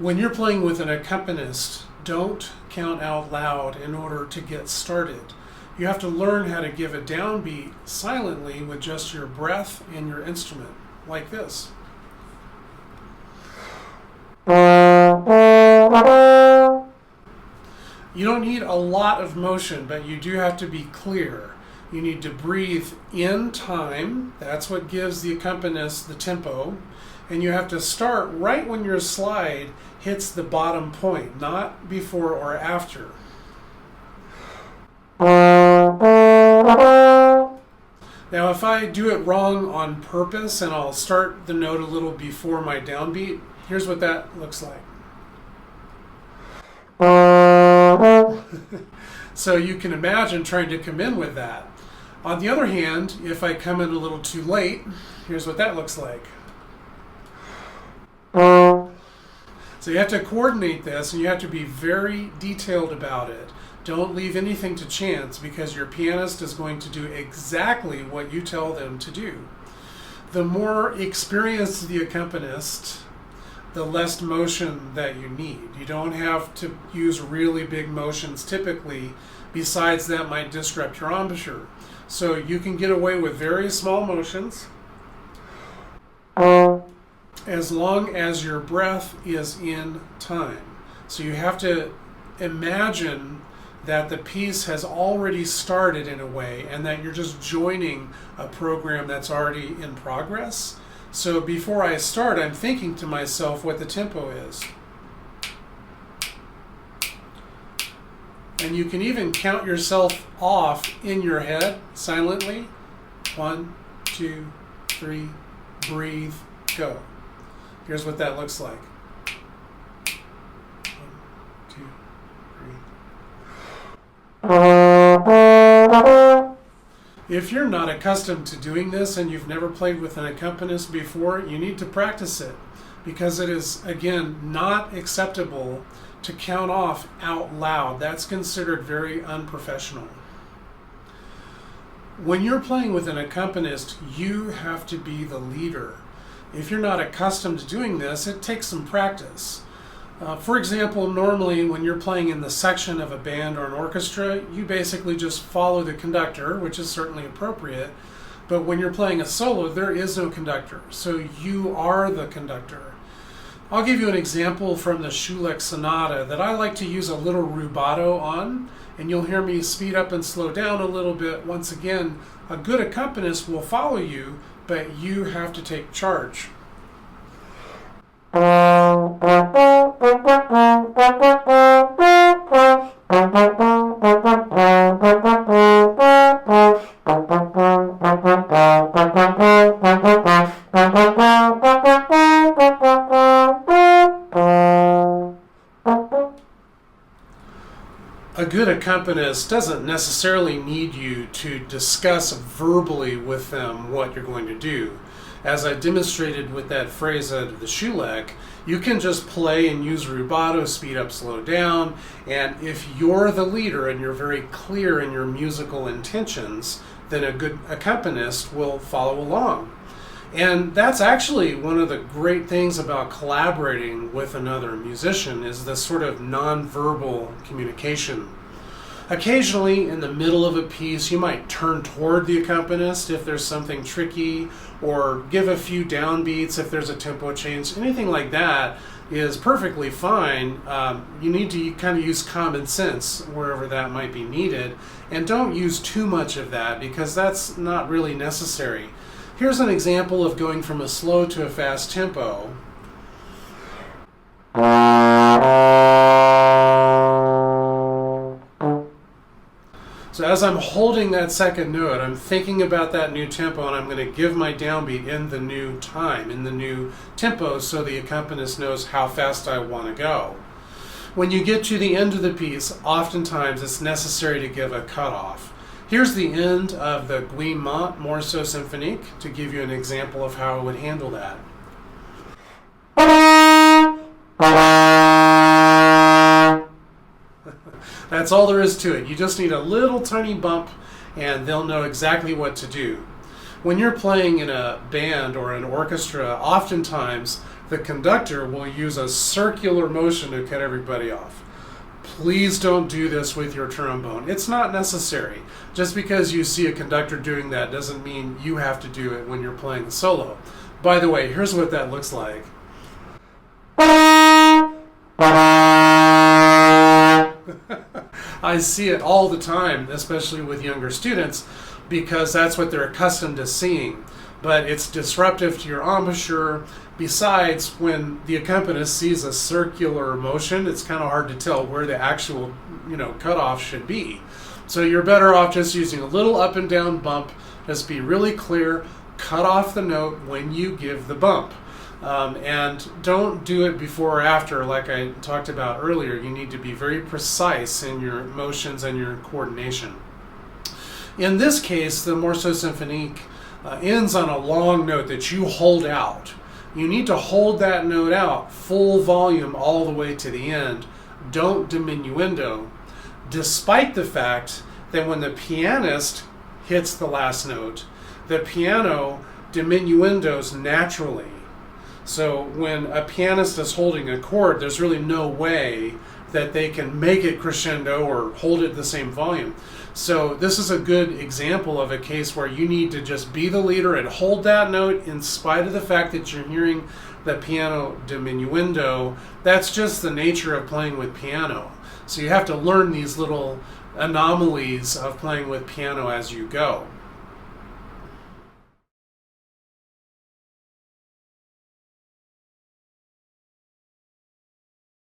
When you're playing with an accompanist, don't count out loud in order to get started. You have to learn how to give a downbeat silently with just your breath and your instrument, like this. You don't need a lot of motion, but you do have to be clear. You need to breathe in time. That's what gives the accompanist the tempo. And you have to start right when your slide hits the bottom point, not before or after. Now, if I do it wrong on purpose and I'll start the note a little before my downbeat, here's what that looks like. So you can imagine trying to come in with that. On the other hand, if I come in a little too late, here's what that looks like. So you have to coordinate this, and you have to be very detailed about it. Don't leave anything to chance, because your pianist is going to do exactly what you tell them to do. The more experienced the accompanist, the less motion that you need. You don't have to use really big motions typically. Besides, that might disrupt your embouchure. So you can get away with very small motions as long as your breath is in time. So you have to imagine that the piece has already started in a way, and that you're just joining a program that's already in progress. So before I start, I'm thinking to myself what the tempo is. And you can even count yourself off in your head silently. 1, 2, 3, breathe, go. Here's what that looks like. 1, 2, 3. If you're not accustomed to doing this and you've never played with an accompanist before, you need to practice it, because it is, again, not acceptable to count off out loud. That's considered very unprofessional. When you're playing with an accompanist, you have to be the leader. If you're not accustomed to doing this, it takes some practice. For example, normally when you're playing in the section of a band or an orchestra, you basically just follow the conductor, which is certainly appropriate. But when you're playing a solo, there is no conductor, so you are the conductor. I'll give you an example from the Schulich Sonata that I like to use a little rubato on, and you'll hear me speed up and slow down a little bit. Once again, a good accompanist will follow you, but you have to take charge. A good accompanist doesn't necessarily need you to discuss verbally with them what you're going to do. As I demonstrated with that phrase out of the Schulich, you can just play and use rubato, speed up, slow down, and if you're the leader and you're very clear in your musical intentions, then a good accompanist will follow along. And that's actually one of the great things about collaborating with another musician, is this sort of nonverbal communication. Occasionally, in the middle of a piece, you might turn toward the accompanist if there's something tricky, or give a few downbeats if there's a tempo change. Anything like that is perfectly fine. You need to kind of use common sense wherever that might be needed, and don't use too much of that, because that's not really necessary. Here's an example of going from a slow to a fast tempo. So as I'm holding that second note, I'm thinking about that new tempo, and I'm going to give my downbeat in the new time, in the new tempo, so the accompanist knows how fast I want to go. When you get to the end of the piece, oftentimes it's necessary to give a cutoff. Here's the end of the Guillemot Morceau Symphonique to give you an example of how I would handle that. That's all there is to it. You just need a little tiny bump, and they'll know exactly what to do. When you're playing in a band or an orchestra, oftentimes the conductor will use a circular motion to cut everybody off. Please don't do this with your trombone. It's not necessary. Just because you see a conductor doing that doesn't mean you have to do it when you're playing the solo. By the way, here's what that looks like. I see it all the time, especially with younger students, because that's what they're accustomed to seeing. But it's disruptive to your embouchure. Besides, when the accompanist sees a circular motion, it's kind of hard to tell where the actual, cutoff should be. So you're better off just using a little up and down bump. Just be really clear, cut off the note when you give the bump. And don't do it before or after, like I talked about earlier. You need to be very precise in your motions and your coordination. In this case, the Morceau Symphonique ends on a long note that you hold out. You need to hold that note out full volume all the way to the end. Don't diminuendo, despite the fact that when the pianist hits the last note, the piano diminuendos naturally. So when a pianist is holding a chord, there's really no way that they can make it crescendo or hold it the same volume. So this is a good example of a case where you need to just be the leader and hold that note in spite of the fact that you're hearing the piano diminuendo. That's just the nature of playing with piano. So you have to learn these little anomalies of playing with piano as you go.